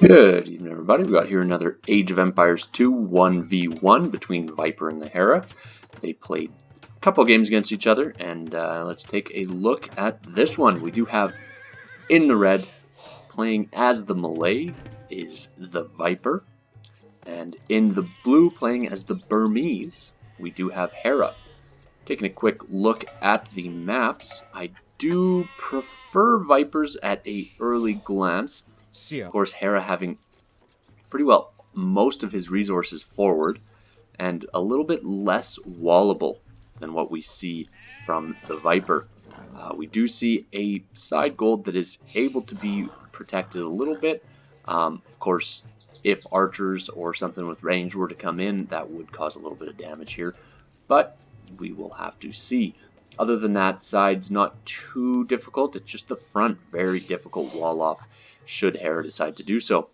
Good evening, everybody. We got here another Age of Empires 2 1v1 between Viper and the Hera. They played a couple games against each other, and let's take a look at this one. We do have in the red, playing as the Malay, is the Viper, and in the blue, playing as the Burmese, we do have Hera. Taking a quick look at the maps, I do prefer Vipers at an early glance. Of course, Hera having pretty well most of his resources forward and a little bit less wallable than what we see from the Viper. We do see a side gold that is able to be protected a little bit. Of course, if archers or something with range were to come in, that would cause a little bit of damage here, but we will have to see. Other than that, side's not too difficult. It's just the front, very difficult wall off should Hera decide to do so.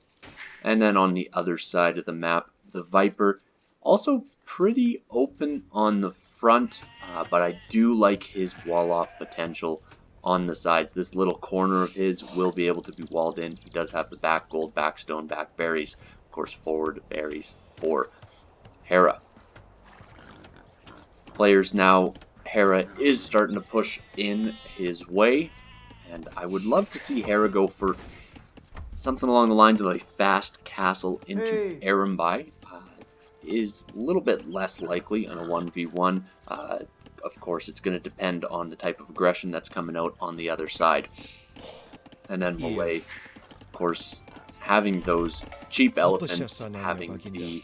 And then on the other side of the map, the Viper, also pretty open on the front, but I do like his wall-off potential on the sides. This little corner of his will be able to be walled in. He does have the back gold, back stone, back berries, of course forward berries for Hera. Players now, Hera is starting to push in his way, and I would love to see Hera go for something along the lines of a fast castle into Erembai. Is a little bit less likely on a 1v1. Of course, it's going to depend on the type of aggression that's coming out on the other side. And then Malay, of course, having those cheap elephants, having the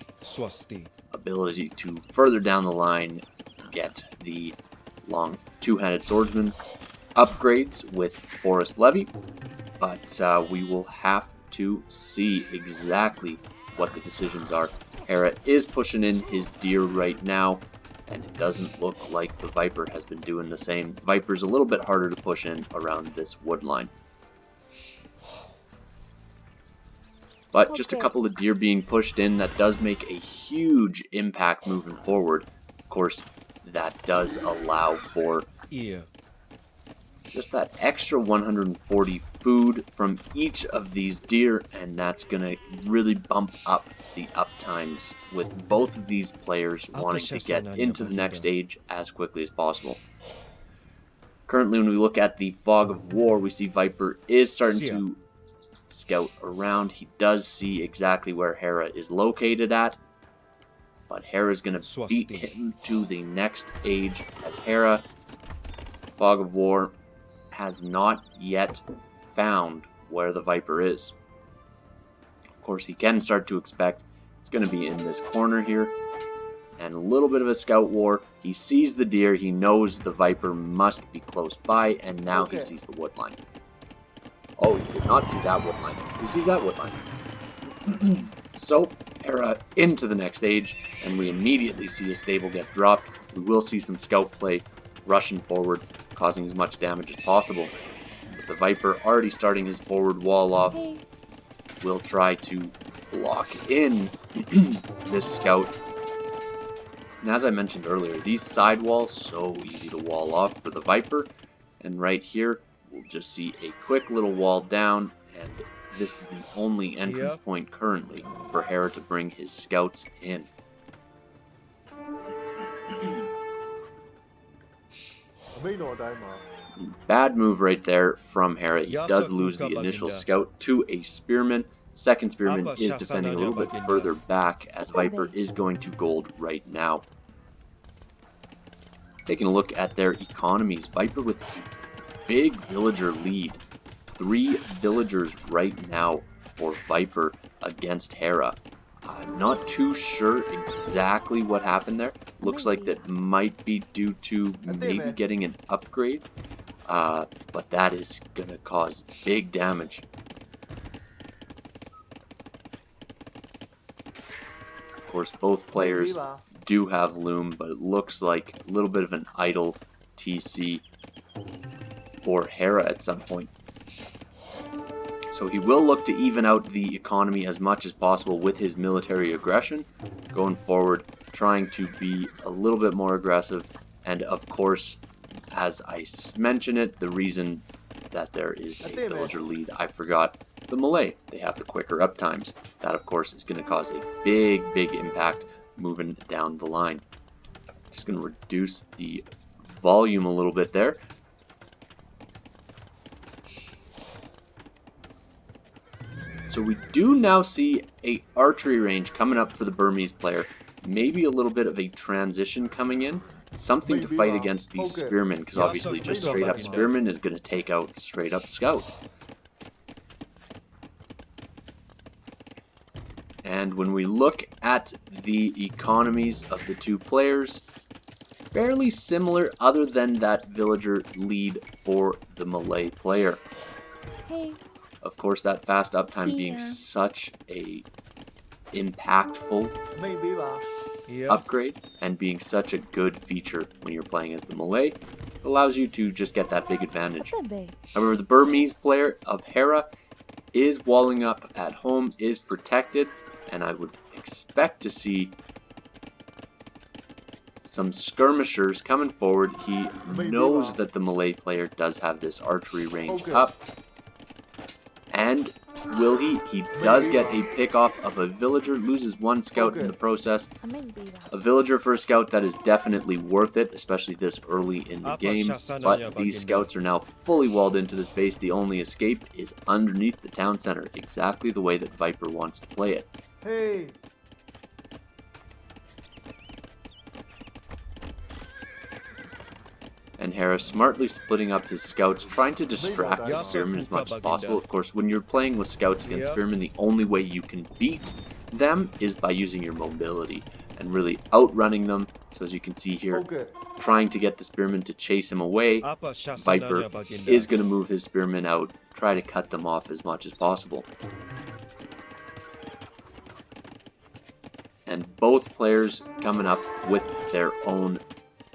ability to further down the line get the long two-handed swordsman upgrades with Forest Levy. But we will have to see exactly what the decisions are. Hera is pushing in his deer right now, and it doesn't look like the Viper has been doing the same. Viper's a little bit harder to push in around this wood line. But just a couple of deer being pushed in, that does make a huge impact moving forward. Of course, that does allow for just that extra 140 food from each of these deer, and that's going to really bump up the up times with both of these players wanting to get into the next stage as quickly as possible. Currently, when we look at the Fog of War, we see Viper is starting to scout around. He does see exactly where Hera is located at, but Hera is going to beat him to the next age as Hera, Fog of War, has not yet found where the Viper is. Of course, he can start to expect it's going to be in this corner here, and a little bit of a scout war. He sees the deer, he knows the Viper must be close by, and now he sees the wood line. Oh, he did not see that wood line. He sees that wood line. So, Hera into the next stage, and we immediately see a stable get dropped. We will see some scout play rushing forward, causing as much damage as possible. But the Viper already starting his forward wall off, will try to block in this scout. And as I mentioned earlier, these side walls so easy to wall off for the Viper, and right here we'll just see a quick little wall down, and this is the only entrance point currently for Hera to bring his scouts in. Bad move right there from Hera. He does lose the initial scout to a spearman. Second spearman is defending a little bit further back as Viper is going to gold right now. Taking a look at their economies, Viper with a big villager lead. 3 villagers right now for Viper against Hera. I'm not too sure exactly what happened there. Looks like that might be due to maybe getting an upgrade, but that is going to cause big damage. Of course, both players do have Loom, but it looks like a little bit of an idle TC for Hera at some point. So he will look to even out the economy as much as possible with his military aggression going forward, trying to be a little bit more aggressive. And of course, as I mention it, the reason that there is a villager lead. I forgot the Malay. They have the quicker up times. That, of course, is going to cause a big impact moving down the line. Just going to reduce the volume a little bit there. So we do now see a archery range coming up for the Burmese player. Maybe a little bit of a transition coming in. Something to fight against these spearmen, because obviously just straight up spearmen is going to take out straight up scouts. And when we look at the economies of the two players, fairly similar other than that villager lead for the Malay player. Hey. Of course, that fast uptime being such a impactful upgrade and being such a good feature when you're playing as the Malay, allows you to just get that big advantage. However, the Burmese player of Hera is walling up at home, is protected, and I would expect to see some skirmishers coming forward. He knows that the Malay player does have this archery range up. And will he? He does get a pick off of a villager, loses one scout in the process. A villager for a scout, that is definitely worth it, especially this early in the game. But these scouts are now fully walled into this base. The only escape is underneath the town center, exactly the way that Viper wants to play it. Hey. And Hera smartly splitting up his scouts, trying to distract the spearmen as much as possible. Of course, when you're playing with scouts against spearmen, the only way you can beat them is by using your mobility and really outrunning them. So as you can see here, trying to get the spearmen to chase him away, Viper is going to move his spearmen out, try to cut them off as much as possible. And both players coming up with their own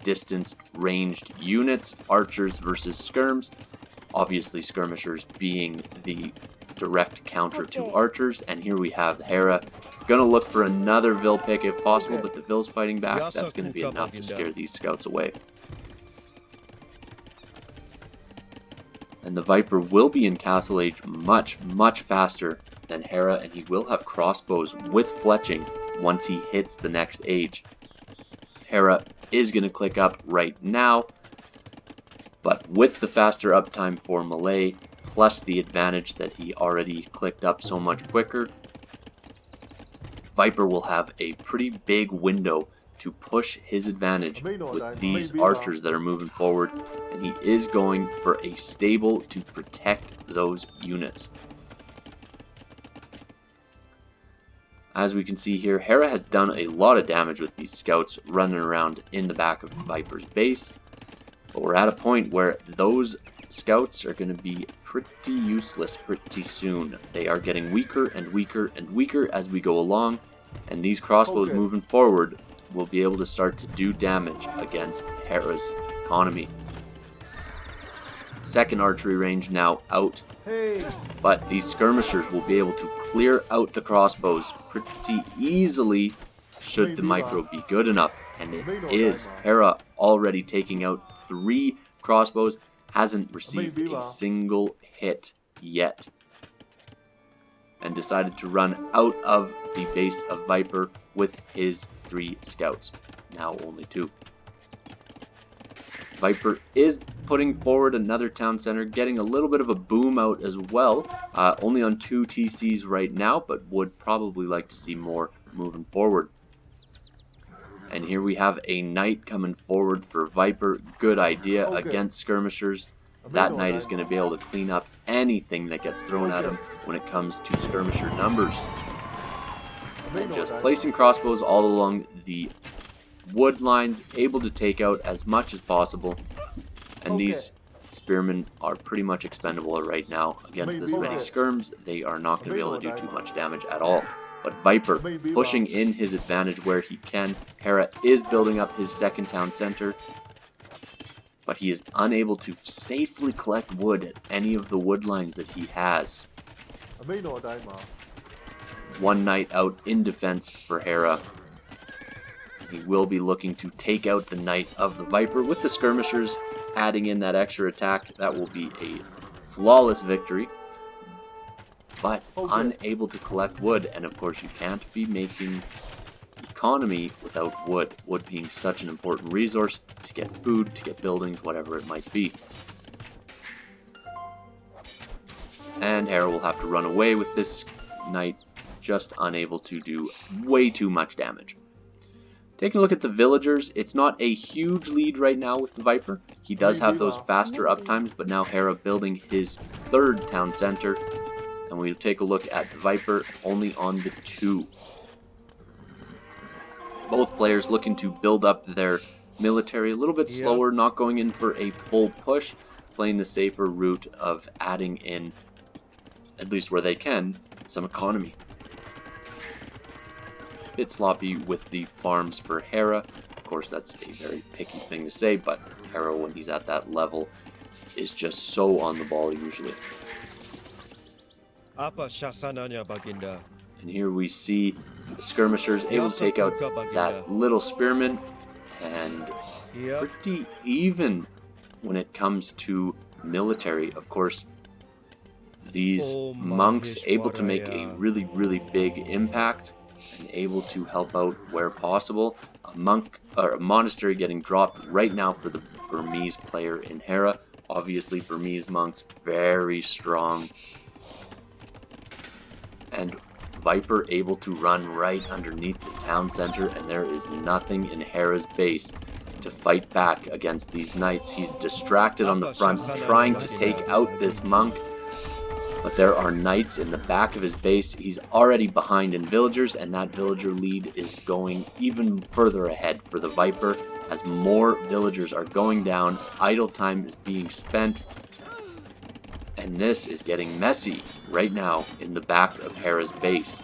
distanced ranged units, archers versus skirms. Obviously skirmishers being the direct counter to archers, and here we have Hera gonna look for another Vil pick if possible, but the Vil's fighting back. That's gonna be enough to scare these scouts away. And the Viper will be in Castle Age much faster than Hera, and he will have crossbows with fletching once he hits the next age. Hera is going to click up right now, but with the faster uptime for Malay, plus the advantage that he already clicked up so much quicker, Viper will have a pretty big window to push his advantage with these archers that are moving forward, and he is going for a stable to protect those units. As we can see here, Hera has done a lot of damage with these scouts running around in the back of Viper's base. But we're at a point where those scouts are going to be pretty useless pretty soon. They are getting weaker and weaker as we go along. And these crossbows moving forward will be able to start to do damage against Hera's economy. Second archery range now out. But these skirmishers will be able to clear out the crossbows pretty easily should the micro be good enough. And it is. Hera already taking out 3 crossbows, hasn't received a single hit yet. And decided to run out of the base of Viper with his 3 scouts. Now only 2. Viper is putting forward another town center, getting a little bit of a boom out as well. Only on 2 TCs right now, but would probably like to see more moving forward. And here we have a knight coming forward for Viper. Good idea against skirmishers. That knight is going to be able to clean up anything that gets thrown at him when it comes to skirmisher numbers. And just placing crossbows all along the wood lines, able to take out as much as possible. And these spearmen are pretty much expendable right now. Against this many skirms, they are not going to be able to do too much damage at all. But Viper pushing in his advantage where he can. Hera is building up his second town center, but he is unable to safely collect wood at any of the wood lines that he has. One knight out in defense for Hera. He will be looking to take out the knight of the Viper with the skirmishers adding in that extra attack. That will be a flawless victory, but unable to collect wood. And of course, you can't be making economy without wood. Wood being such an important resource to get food, to get buildings, whatever it might be. And Hera will have to run away with this knight, just unable to do way too much damage. Taking a look at the villagers, it's not a huge lead right now with the Viper. He does have those faster uptimes, but now Hera building his third town center. And we'll take a look at the Viper only on the 2. Both players looking to build up their military a little bit slower, not going in for a full push, playing the safer route of adding in, at least where they can, some economy. Bit sloppy with the farms for Hera. Of course, that's a very picky thing to say, but Hera, when he's at that level, is just so on the ball usually. And here we see the skirmishers able to take out that little spearman, and pretty even when it comes to military. Of course, these monks able to make a really big impact and able to help out where possible. A monk or a monastery getting dropped right now for the Burmese player in Hera. Obviously, Burmese monks very strong, and Viper able to run right underneath the town center, and there is nothing in Hera's base to fight back against these knights. He's distracted on the front, trying to take out this monk, but there are knights in the back of his base. He's already behind in villagers, and that villager lead is going even further ahead for the Viper as more villagers are going down. Idle time is being spent, and this is getting messy right now in the back of Hera's base.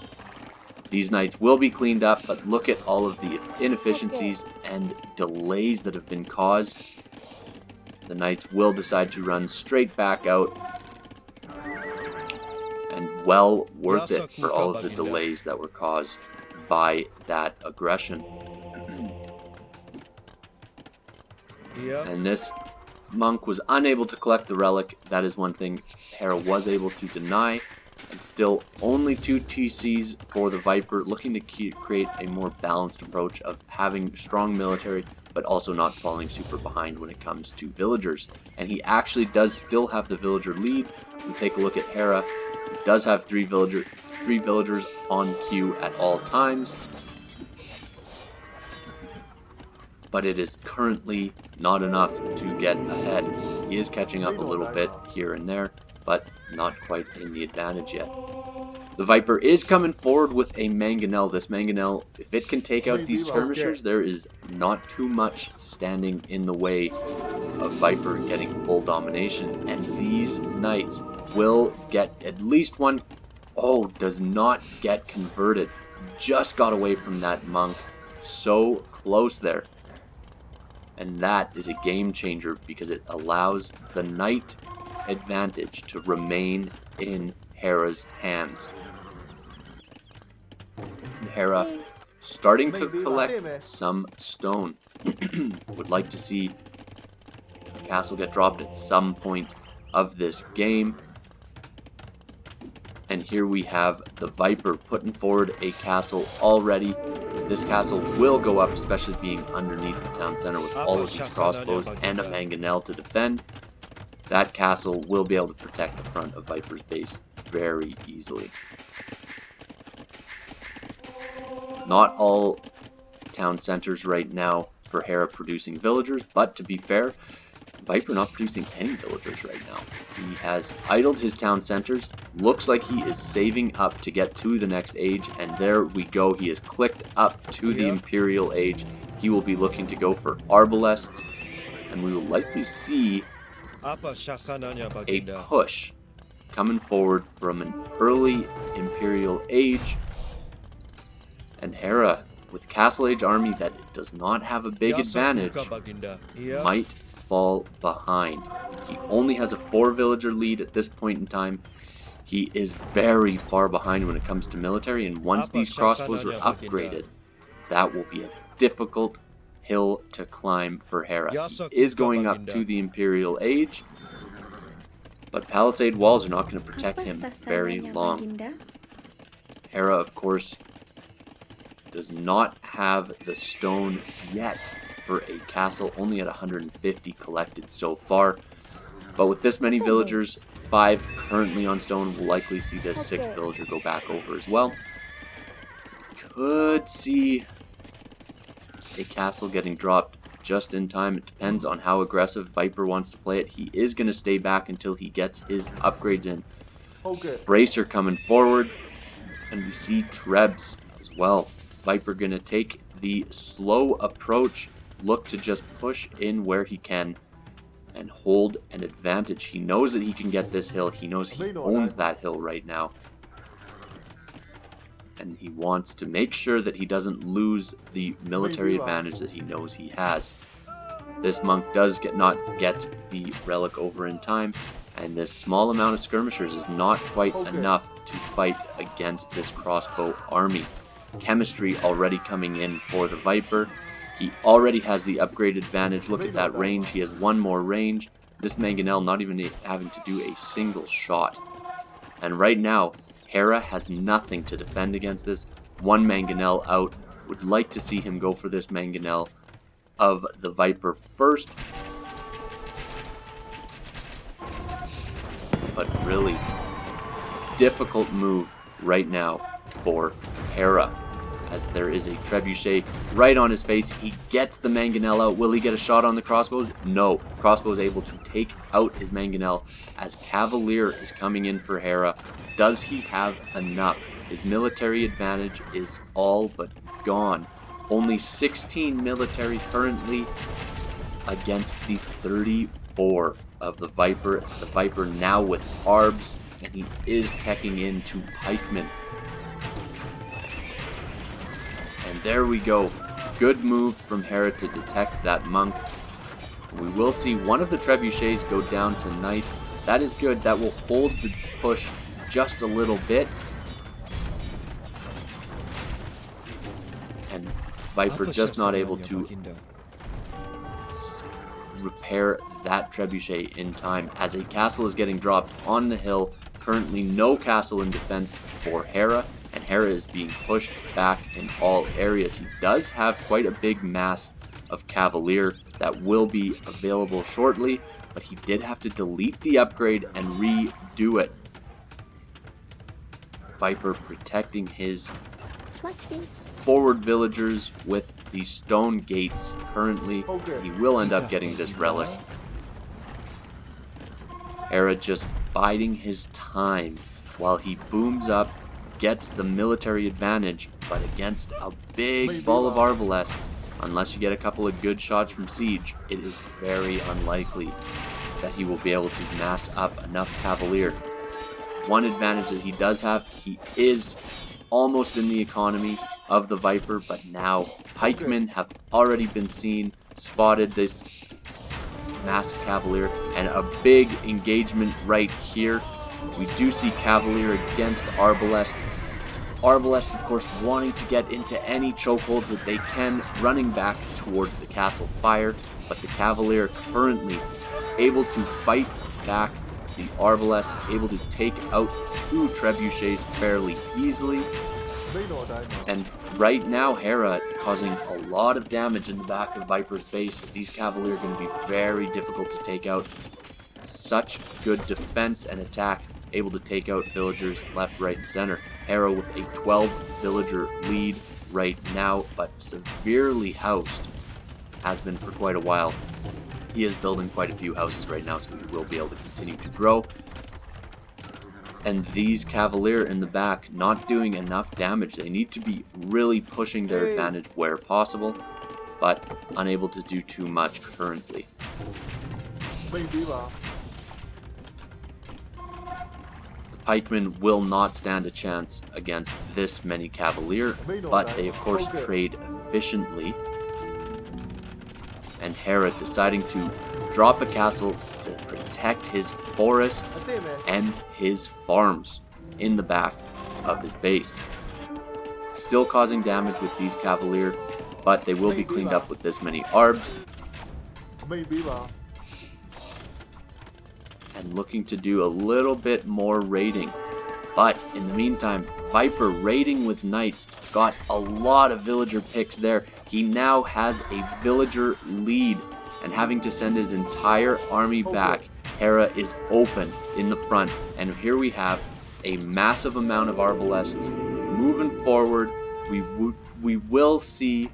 These knights will be cleaned up, but look at all of the inefficiencies and delays that have been caused. The knights will decide to run straight back out, and well worth it for all of the delays that were caused by that aggression. And this monk was unable to collect the relic. That is one thing Hera was able to deny. And still only 2 TCs for the Viper, looking to create a more balanced approach of having strong military, but also not falling super behind when it comes to villagers. And he actually does still have the villager lead. We take a look at Hera. He does have 3 villagers on queue at all times, but it is currently not enough to get ahead. He is catching up a little bit here and there, but not quite in the advantage yet. The Viper is coming forward with a mangonel. This mangonel, if it can take out these skirmishers, there is not too much standing in the way of Viper getting full domination. And these knights will get at least one. Oh, does not get converted. Just got away from that monk. So close there. And that is a game changer because it allows the knight advantage to remain in Hera's hands. And Hera starting to collect some stone. Would like to see the castle get dropped at some point of this game. And here we have the Viper putting forward a castle already. This castle will go up, especially being underneath the town center with all of these crossbows and a mangonel to defend. That castle will be able to protect the front of Viper's base very easily. Not all town centers right now for Hera producing villagers, but to be fair, Viper not producing any villagers right now. He has idled his town centers. Looks like he is saving up to get to the next age, and there we go. He has clicked up to the Imperial Age. He will be looking to go for Arbalests, and we will likely see a push coming forward from an early Imperial Age. And Hera, with Castle Age army that does not have a big advantage, might fall behind. He only has a 4 villager lead at this point in time. He is very far behind when it comes to military, and once these crossbows are upgraded, that will be a difficult hill to climb for Hera. He is going up to the Imperial Age, But palisade walls are not going to protect Apa him very sasarannya, long. Baginda? Hera, of course, does not have the stone yet for a castle, only at 150 collected so far. But with this many Apa, Bos? villagers, 5 currently on stone, will likely see this 6th Okay. villager go back over as well. Could see a castle getting dropped just in time. It depends on how aggressive Viper wants to play it. He is going to stay back until he gets his upgrades in. Okay. Bracer coming forward, and we see Trebs as well. Viper going to take the slow approach, look to just push in where he can and hold an advantage. He knows that he can get this hill. He knows he owns that hill right now. And he wants to make sure that he doesn't lose the military advantage that he knows he has. This monk does not get the relic over in time, and this small amount of skirmishers is not quite enough to fight against this crossbow army. Chemistry already coming in for the Viper. He already has the upgrade advantage. Look at that range. He has one more range. This mangonel not even having to do a single shot. And right now, Hera has nothing to defend against this. One mangonel out. Would like to see him go for this mangonel of the Viper first. But really, difficult move right now for Hera, as there is a trebuchet right on his face. He gets the mangonel out. Will he get a shot on the crossbows? No. Crossbow is able to take out his mangonel as Cavalier is coming in for Hera. Does he have enough? His military advantage is all but gone. Only 16 military currently against the 34 of the Viper. The Viper now with Arbs, and he is teching into pikemen. And there we go. Good move from Hera to detect that monk. We will see one of the trebuchets go down to knights. That is good. That will hold the push just a little bit. And Viper just not able to repair that trebuchet in time, as a castle is getting dropped on the hill. Currently no castle in defense for Hera, and Hera is being pushed back in all areas. He does have quite a big mass of Cavalier that will be available shortly, but he did have to delete the upgrade and redo it. Viper protecting his forward villagers with the stone gates currently. He will end up getting this relic. Hera just biding his time while he booms up, gets the military advantage, but against a big ball of Arvalests, unless you get a couple of good shots from Siege, it is very unlikely that he will be able to mass up enough Cavalier. One advantage that he does have, he is almost in the economy of the Viper, but now pikemen have already been seen, spotted this massive Cavalier, and a big engagement right here. We do see Cavalier against Arbalest. Arbalest, of course, wanting to get into any chokeholds that they can, running back towards the castle fire, but the Cavalier currently able to fight back the Arbalest, able to take out 2 trebuchets fairly easily. And right now, Hera causing a lot of damage in the back of Viper's base. These Cavalier are going to be very difficult to take out. Such good defense and attack, able to take out villagers left, right, and center. Hera with a 12 villager lead right now, but severely housed. Has been for quite a while. He is building quite a few houses right now, so he will be able to continue to grow. And these Cavalier in the back not doing enough damage. They need to be really pushing their advantage where possible, but unable to do too much currently. The pikemen will not stand a chance against this many Cavalier, but they of course trade efficiently. And Hera deciding to drop a castle to protect his forests and his farms in the back of his base. Still causing damage with these Cavalier, but they will be cleaned up with this many Arbs. and looking to do a little bit more raiding. But in the meantime, Viper raiding with knights got a lot of villager picks there. He now has a villager lead, and having to send his entire army back, Hera is open in the front. And here we have a massive amount of arbalests moving forward. We will see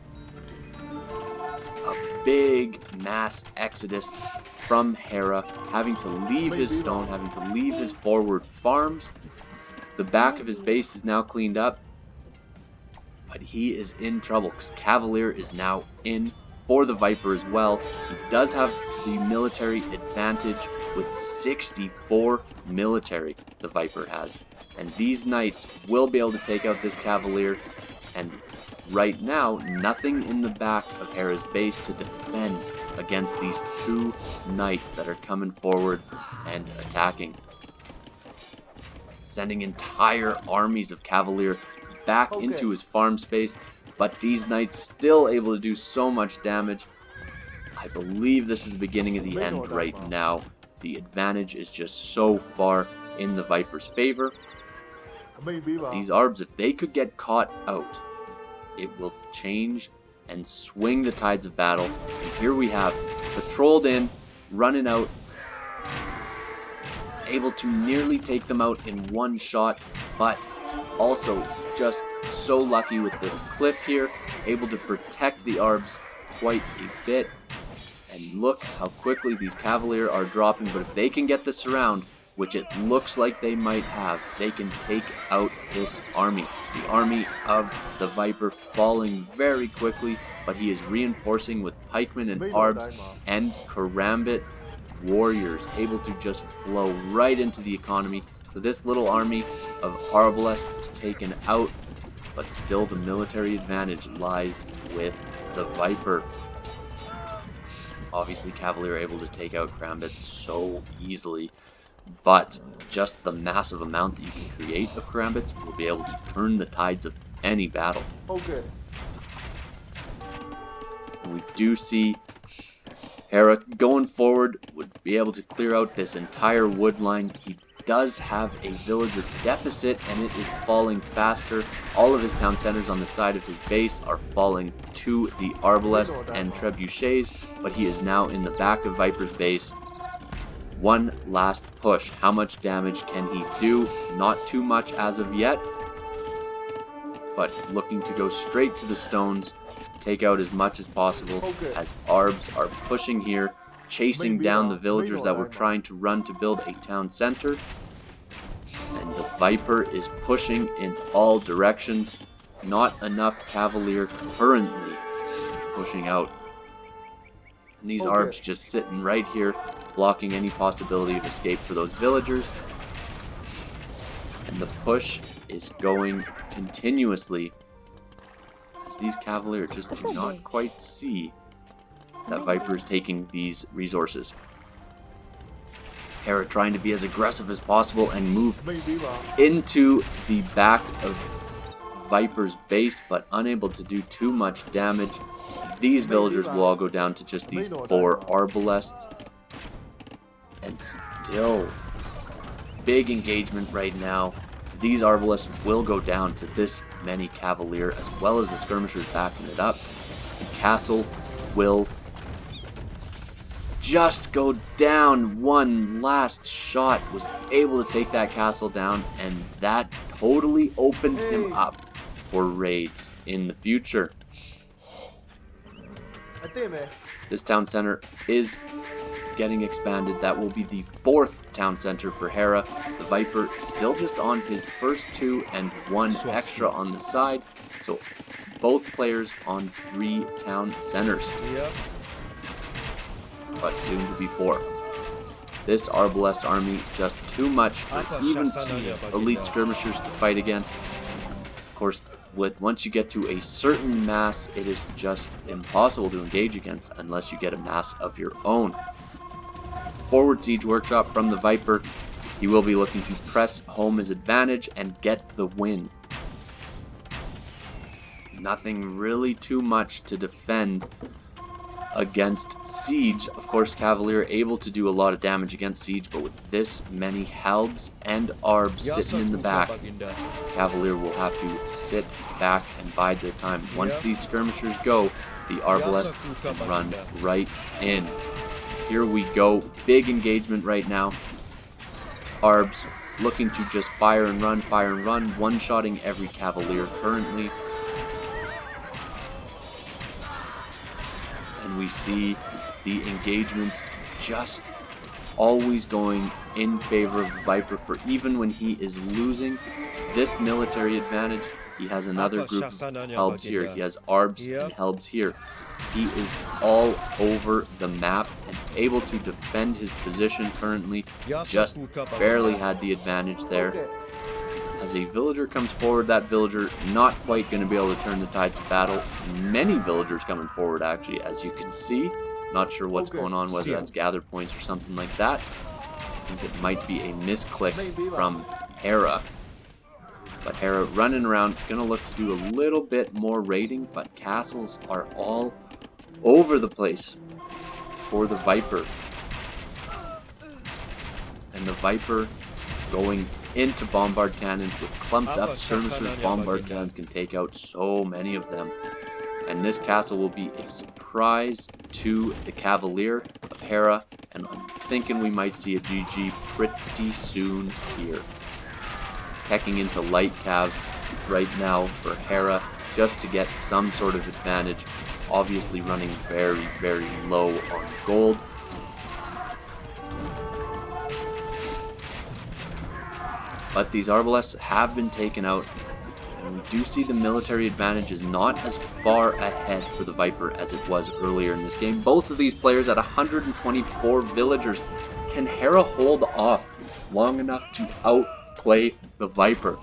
a big mass exodus from Hera, having to leave his stone, having to leave his forward farms. The back of his base is now cleaned up, but he is in trouble because Cavalier is now in for the Viper as well. He does have the military advantage with 64 military, the Viper has. And these knights will be able to take out this Cavalier, and right now, nothing in the back of Hera's base to defend against these two knights that are coming forward and attacking. Sending entire armies of Cavalier back into his farm space, but these knights still able to do so much damage. I believe this is the beginning of the end right now. The advantage is just so far in the Viper's favor. These Arbs, if they could get caught out, it will change and swing the tides of battle. And here we have patrolled in, running out, able to nearly take them out in one shot, but also just so lucky with this cliff here, able to protect the Arbs quite a bit. And look how quickly these Cavalier are dropping, but if they can get the surround, which it looks like they might have, they can take out this army. The army of the Viper falling very quickly, but he is reinforcing with pikemen and Arbs and Karambit warriors, able to just flow right into the economy. So this little army of Arbalest was taken out, but still the military advantage lies with the Viper. Obviously Cavalier able to take out Karambit so easily, but just the massive amount that you can create of Karambits will be able to turn the tides of any battle. Okay. And we do see Hera going forward would be able to clear out this entire wood line. He does have a villager deficit, and it is falling faster. All of his town centers on the side of his base are falling to the Arbalests and Trebuchets, but he is now in the back of Viper's base. One last push. How much damage can he do? Not too much as of yet, but looking to go straight to the stones, take out as much as possible as Arbs are pushing here, chasing down the villagers that were trying to run to build a town center. And the Viper is pushing in all directions. Not enough Cavalier currently pushing out. And these Arbs just sitting right here, blocking any possibility of escape for those villagers. And the push is going continuously, as these Cavalier just do not quite see that Viper is taking these resources. Hera trying to be as aggressive as possible and move into the back of Viper's base, but unable to do too much damage. These villagers will all go down to just these 4 Arbalests. And still, big engagement right now. These Arbalests will go down to this many Cavalier, as well as the skirmishers backing it up. The castle will just go down. One last shot was able to take that castle down, and that totally opens him up for raids in the future. This town center is getting expanded. That will be the 4th town center for Hera. The Viper still just on his first 2 and 1 extra on the side. So both players on 3 town centers. But soon to be 4. This Arbalest army just too much for even 2 elite skirmishers to fight against. Of course, once you get to a certain mass, it is just impossible to engage against unless you get a mass of your own. Forward siege workshop from the Viper. He will be looking to press home his advantage and get the win. Nothing really too much to defend against Siege. Of course, Cavalier able to do a lot of damage against Siege, but with this many Halbs and Arbs sitting in the back, Cavalier will have to sit back and bide their time. Once these skirmishers go, the Arbalests can run right in. Here we go. Big engagement right now. Arbs looking to just fire and run, one-shotting every Cavalier currently. And we see the engagements just always going in favor of the Viper, for even when he is losing this military advantage, he has another group of Helbs here. He has Arbs and Helbs here. He is all over the map and able to defend his position currently. Just barely had the advantage there. As a villager comes forward, that villager not quite going to be able to turn the tides of battle. Many villagers coming forward, actually, as you can see. Not sure what's going on, whether that's gather points or something like that. I think it might be a misclick from Hera. But Hera running around, gonna look to do a little bit more raiding, but castles are all over the place for the Viper. And the Viper going into bombard cannons with clumped up skirmishers. Bombard cannons can take out so many of them. And this castle will be a surprise to the Cavalier of Hera, and I'm thinking we might see a GG pretty soon here. Teching into light cav right now for Hera just to get some sort of advantage. Obviously running very, very low on gold. But these Arbalests have been taken out, and we do see the military advantage is not as far ahead for the Viper as it was earlier in this game. Both of these players at 124 villagers. Can Hera hold off long enough to outplay the Viper?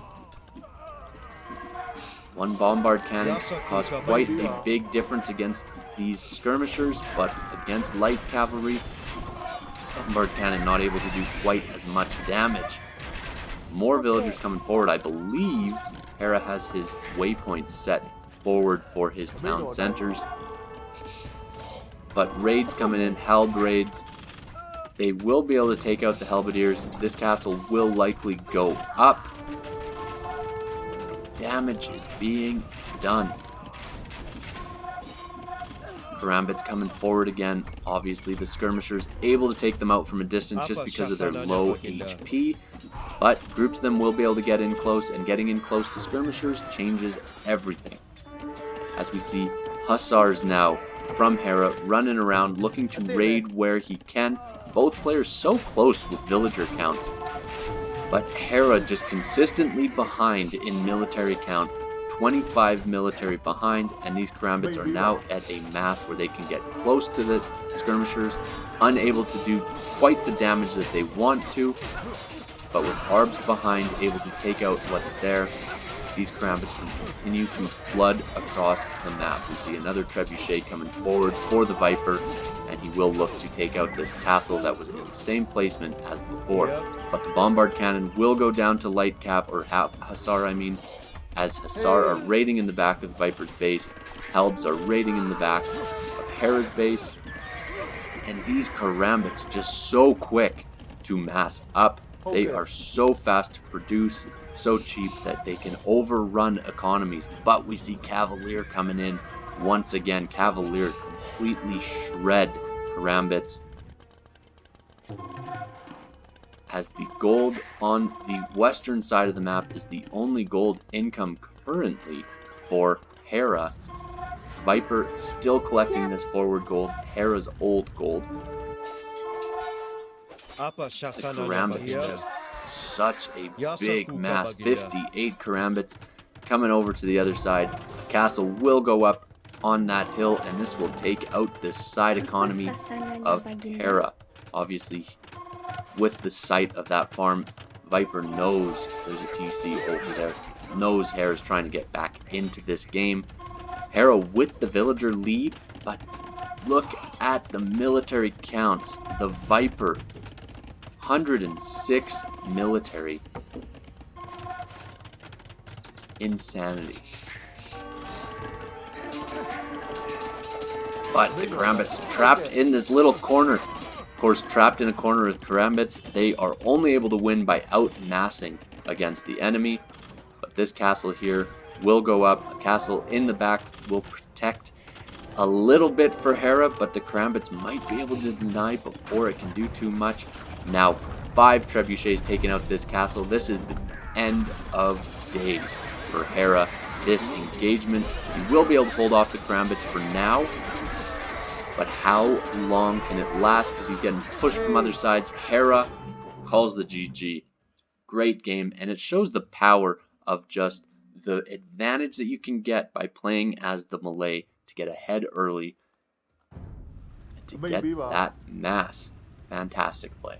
One bombard cannon caused quite a big difference against these skirmishers, but against light cavalry, bombard cannon not able to do quite as much damage. More villagers coming forward. I believe Hera has his waypoints set forward for his town centers. But raids coming in, Halb raids. They will be able to take out the Halberdiers. This castle will likely go up. Damage is being done. Karambit's coming forward again. Obviously the skirmishers able to take them out from a distance just because of their low HP. But groups of them will be able to get in close, and getting in close to skirmishers changes everything. As we see Hussars now from Hera running around looking to raid where he can. Both players so close with villager counts. But Hera just consistently behind in military count. 25 military behind, and these Karambits are now at a mass where they can get close to the skirmishers, unable to do quite the damage that they want to, but with Arbs behind, able to take out what's there. These Karambits can continue to flood across the map. We see another Trebuchet coming forward for the Viper, and he will look to take out this castle that was in the same placement as before. But the bombard cannon will go down to light cap, or Hussar I mean, as Hussar are raiding in the back of the Viper's base. Helbs are raiding in the back of Hera's base. And these Karambits just so quick to mass up. They are so fast to produce, so cheap that they can overrun economies. But we see Cavalier coming in once again. Cavalier completely shred Karambits. As the gold on the western side of the map is the only gold income currently for Hera. Viper still collecting this forward gold, Hera's old gold. The Karambits just such a big mass, 58 Karambits coming over to the other side. The castle will go up on that hill, and this will take out this side economy of Hera. Obviously, with the sight of that farm, Viper knows there's a TC over there, knows Hera's trying to get back into this game. Hera with the villager lead, but look at the military counts. The Viper, 106 military. Insanity. But the Karambits trapped in this little corner. Of course, trapped in a corner with Karambits, they are only able to win by outmassing against the enemy. But this castle here will go up. A castle in the back will protect a little bit for Hera, but the Karambits might be able to deny before it can do too much. Now, 5 trebuchets taking out this castle. This is the end of days for Hera. This engagement, he will be able to hold off the Karambits for now, but how long can it last? Because he's getting pushed from other sides. Hera calls the GG. Great game, and it shows the power of just the advantage that you can get by playing as the Malay to get ahead early and to get that mass. Fantastic play.